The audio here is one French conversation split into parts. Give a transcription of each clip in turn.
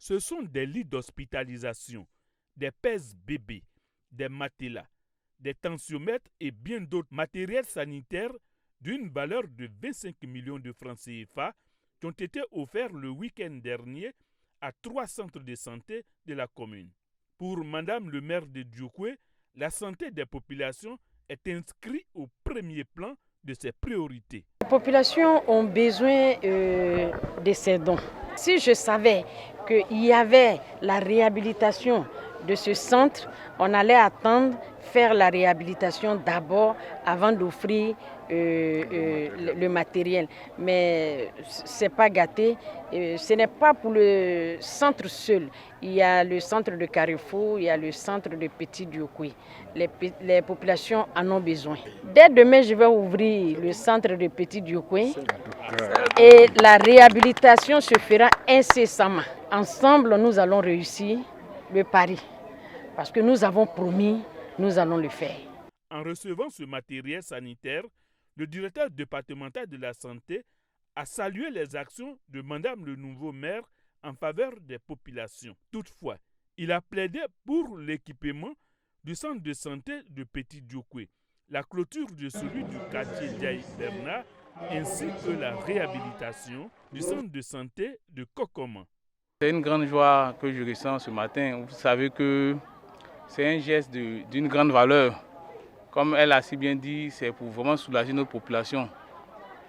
Ce sont des lits d'hospitalisation, des pèse-bébés, des matelas, des tensiomètres et bien d'autres matériels sanitaires d'une valeur de 25 millions de francs CFA qui ont été offerts le week-end dernier à 3 centres de santé de la commune. Pour Madame le maire de Dioukwé, la santé des populations est inscrite au premier plan de ses priorités. Les populations ont besoin de ces dons. Si je savais qu'il y avait la réhabilitation de ce centre, on allait attendre faire la réhabilitation d'abord avant d'offrir le matériel. Mais ce n'est pas gâté. Ce n'est pas pour le centre seul. Il y a le centre de Carrefour, il y a le centre de Petit Dioukwé. Les populations en ont besoin. Dès demain, je vais ouvrir le centre de Petit Dioukwé et la réhabilitation se fera incessamment. Ensemble, nous allons réussir le pari. Parce que nous avons promis, nous allons le faire. En recevant ce matériel sanitaire, le directeur départemental de la santé a salué les actions de Madame le nouveau maire en faveur des populations. Toutefois, il a plaidé pour l'équipement du centre de santé de Petit Dioukwé, la clôture de celui du quartier Diaye Bernard, ainsi que la réhabilitation du centre de santé de Kokoma. C'est une grande joie que je ressens ce matin. Vous savez que c'est un geste d'une grande valeur. Comme elle a si bien dit, c'est pour vraiment soulager notre population.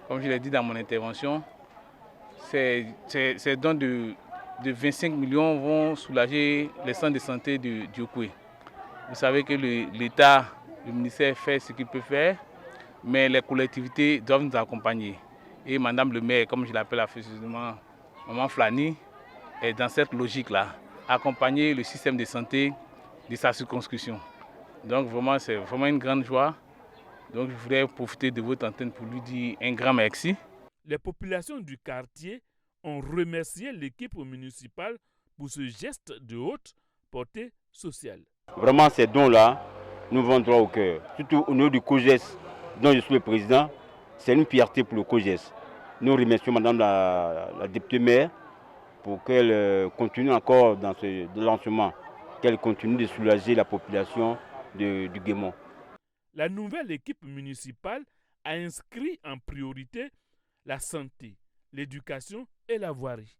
Comme je l'ai dit dans mon intervention, ces dons de 25 millions vont soulager les centres de santé de Dioukwé. Vous savez que l'État, le ministère fait ce qu'il peut faire, mais les collectivités doivent nous accompagner. Et Madame le maire, comme je l'appelle affectueusement, Maman Flani, est dans cette logique-là, accompagner le système de santé de sa circonscription. Donc vraiment, c'est vraiment une grande joie. Donc je voudrais profiter de votre antenne pour lui dire un grand merci. Les populations du quartier ont remercié l'équipe municipale pour ce geste de haute portée sociale. Vraiment, ces dons-là nous vont droit au cœur. Surtout au niveau du COGES, dont je suis le président, c'est une fierté pour le COGES. Nous remercions Madame la députée maire pour qu'elle continue encore dans ce lancement, qu'elle continue de soulager la population du Guémont. La nouvelle équipe municipale a inscrit en priorité la santé, l'éducation et la voirie.